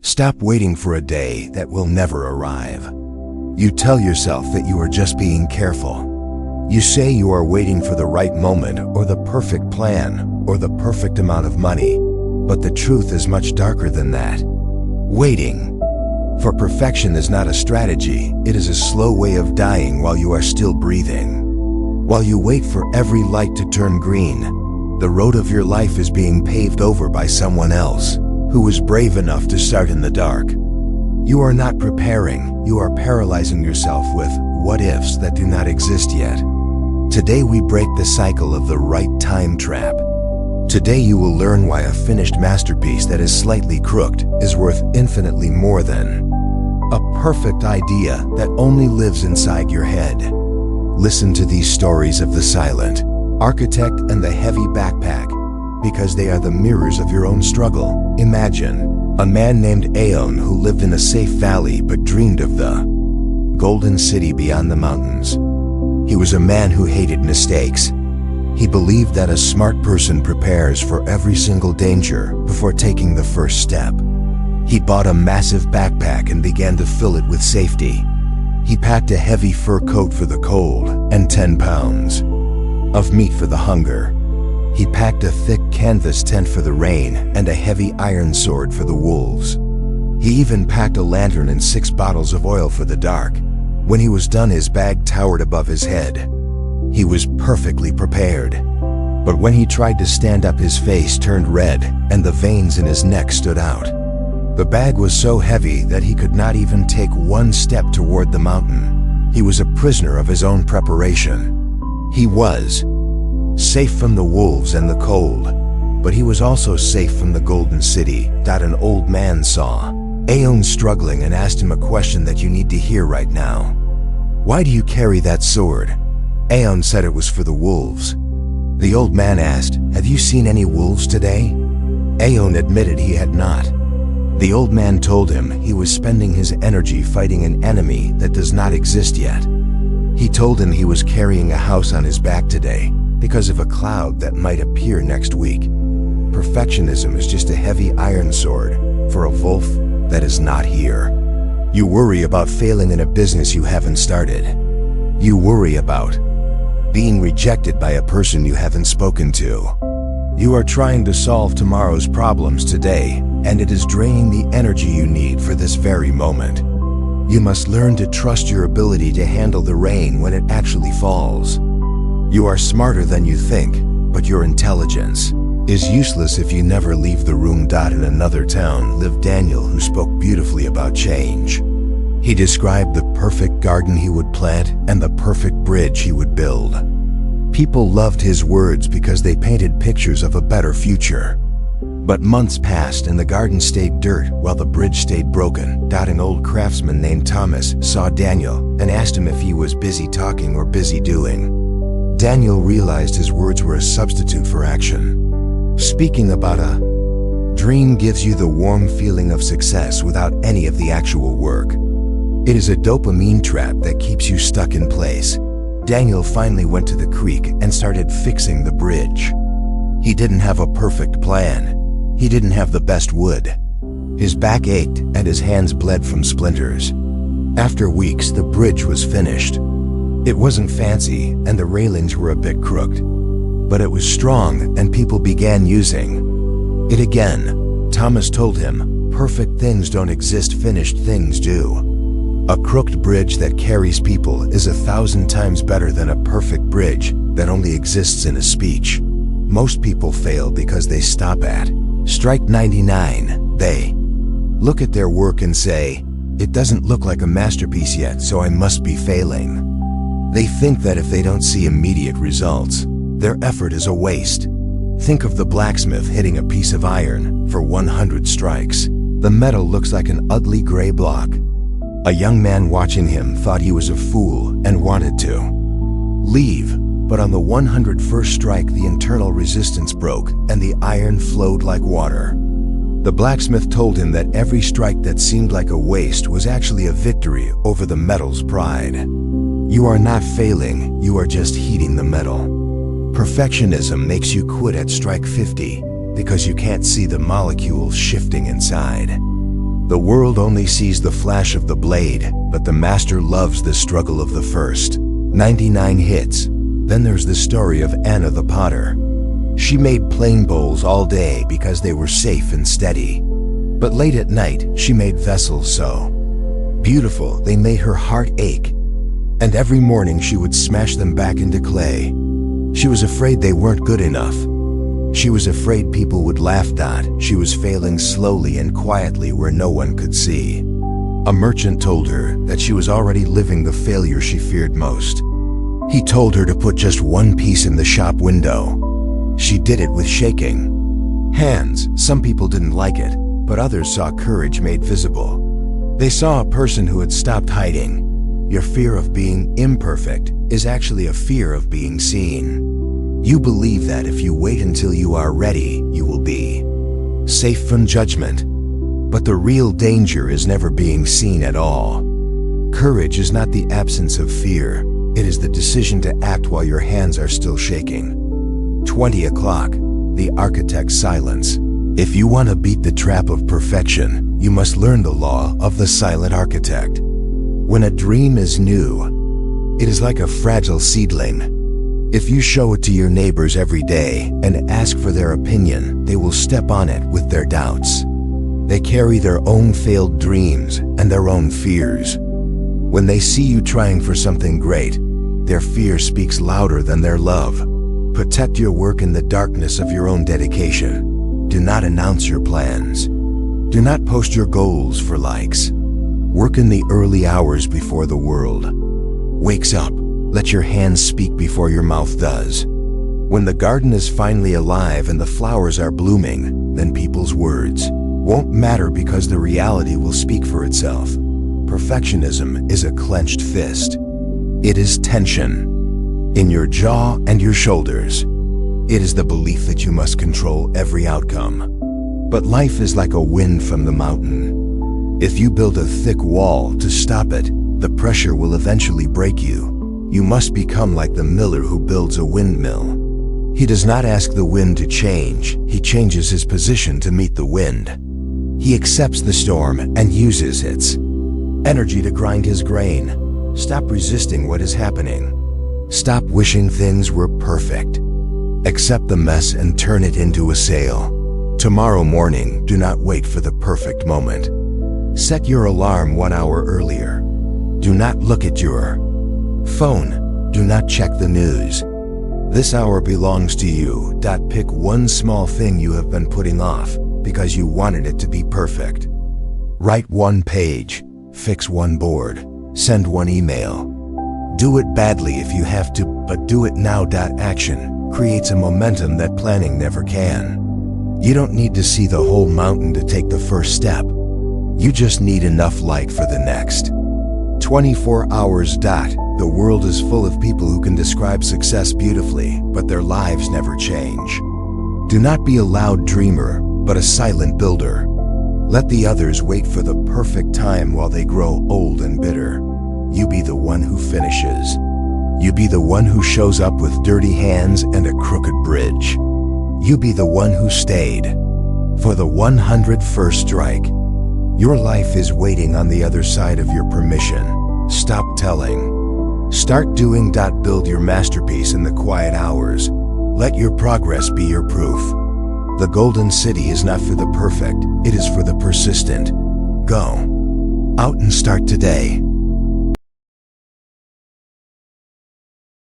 Stop waiting for a day that will never arrive. You tell yourself that you are just being careful. You say you are waiting for the right moment or the perfect plan or the perfect amount of money, but the truth is much darker than that. Waiting for perfection is not a strategy, it is a slow way of dying while you are still breathing. While you wait for every light to turn green, the road of your life is being paved over by someone else who was brave enough to start in the dark. You are not preparing, you are paralyzing yourself with what-ifs that do not exist yet. Today we break the cycle of the right time trap. Today you will learn why a finished masterpiece that is slightly crooked is worth infinitely more than a perfect idea that only lives inside your head. Listen to these stories of the silent architect and the heavy backpack, because they are the mirrors of your own struggle. Imagine a man named Aeon who lived in a safe valley but dreamed of the golden city beyond the mountains. He was a man who hated mistakes. He believed that a smart person prepares for every single danger before taking the first step. He bought a massive backpack and began to fill it with safety. He packed a heavy fur coat for the cold and 10 pounds of meat for the hunger. He packed a thick canvas tent for the rain and a heavy iron sword for the wolves. He even packed a lantern and 6 bottles of oil for the dark. When he was done, his bag towered above his head. He was perfectly prepared. But when he tried to stand up, his face turned red and the veins in his neck stood out. The bag was so heavy that he could not even take one step toward the mountain. He was a prisoner of his own preparation. He was safe from the wolves and the cold, but he was also safe from the golden city that an old man saw Aeon struggling and asked him a question that you need to hear right now. Why do you carry that sword? Aeon said it was for the wolves. The old man asked, have you seen any wolves today? Aeon admitted he had not. The old man told him he was spending his energy fighting an enemy that does not exist yet. He told him he was carrying a house on his back today because of a cloud that might appear next week. Perfectionism is just a heavy iron sword for a wolf that is not here. You worry about failing in a business you haven't started. You worry about being rejected by a person you haven't spoken to. You are trying to solve tomorrow's problems today, and it is draining the energy you need for this very moment. You must learn to trust your ability to handle the rain when it actually falls. You are smarter than you think, but your intelligence is useless if you never leave the room. In another town lived Daniel, who spoke beautifully about change. He described the perfect garden he would plant and the perfect bridge he would build. People loved his words because they painted pictures of a better future. But months passed and the garden stayed dirt while the bridge stayed broken. An old craftsman named Thomas saw Daniel and asked him if he was busy talking or busy doing. Daniel realized his words were a substitute for action. Speaking about a dream gives you the warm feeling of success without any of the actual work. It is a dopamine trap that keeps you stuck in place. Daniel finally went to the creek and started fixing the bridge. He didn't have a perfect plan. He didn't have the best wood. His back ached and his hands bled from splinters. After weeks, the bridge was finished. It wasn't fancy and the railings were a bit crooked, but it was strong and people began using it again. Thomas told him, perfect things don't exist, finished things do. A crooked bridge that carries people is 1,000 times better than a perfect bridge that only exists in a speech. Most people fail because they stop at strike 99. They look at their work and say, it doesn't look like a masterpiece yet, so I must be failing. They think that if they don't see immediate results, their effort is a waste. Think of the blacksmith hitting a piece of iron for 100 strikes. The metal looks like an ugly gray block. A young man watching him thought he was a fool and wanted to leave, but on the 101st strike the internal resistance broke and the iron flowed like water. The blacksmith told him that every strike that seemed like a waste was actually a victory over the metal's pride. You are not failing, you are just heating the metal. Perfectionism makes you quit at strike 50 because you can't see the molecules shifting inside. The world only sees the flash of the blade, but the master loves the struggle of the first. 99 hits. Then there's the story of Anna the potter. She made plain bowls all day because they were safe and steady. But late at night, she made vessels so beautiful they made her heart ache. And every morning she would smash them back into clay. She was afraid they weren't good enough. She was afraid people would laugh that she was failing slowly and quietly where no one could see. A merchant told her that she was already living the failure she feared most. He told her to put just one piece in the shop window. She did it with shaking hands. Some people didn't like it, but others saw courage made visible. They saw a person who had stopped hiding. Your fear of being imperfect is actually a fear of being seen. You believe that if you wait until you are ready, you will be safe from judgment. But the real danger is never being seen at all. Courage is not the absence of fear. It is the decision to act while your hands are still shaking. 20 o'clock, the architect's silence. If you want to beat the trap of perfection, you must learn the law of the silent architect. When a dream is new, it is like a fragile seedling. If you show it to your neighbors every day and ask for their opinion, they will step on it with their doubts. They carry their own failed dreams and their own fears. When they see you trying for something great, their fear speaks louder than their love. Protect your work in the darkness of your own dedication. Do not announce your plans. Do not post your goals for likes. Work in the early hours before the world wakes up. Let your hands speak before your mouth does. When the garden is finally alive and the flowers are blooming, then people's words won't matter because the reality will speak for itself. Perfectionism is a clenched fist. It is tension in your jaw and your shoulders. It is the belief that you must control every outcome. But life is like a wind from the mountain. If you build a thick wall to stop it, the pressure will eventually break you. You must become like the miller who builds a windmill. He does not ask the wind to change, he changes his position to meet the wind. He accepts the storm and uses its energy to grind his grain. Stop resisting what is happening. Stop wishing things were perfect. Accept the mess and turn it into a sail. Tomorrow morning, do not wait for the perfect moment. Set your alarm 1 hour earlier. Do not look at your phone. Do not check the news. This hour belongs to you. Pick one small thing you have been putting off because you wanted it to be perfect. Write one page. Fix one board. Send one email. Do it badly if you have to, but do it now. Action creates a momentum that planning never can. You don't need to see the whole mountain to take the first step. You just need enough light for the next 24 hours. The world is full of people who can describe success beautifully, but their lives never change. Do not be a loud dreamer, but a silent builder. Let the others wait for the perfect time while they grow old and bitter. You be the one who finishes. You be the one who shows up with dirty hands and a crooked bridge. You be the one who stayed for the 101st strike. Your life is waiting on the other side of your permission. Stop telling. Start doing. Build your masterpiece in the quiet hours. Let your progress be your proof. The golden city is not for the perfect, it is for the persistent. Go out and start today.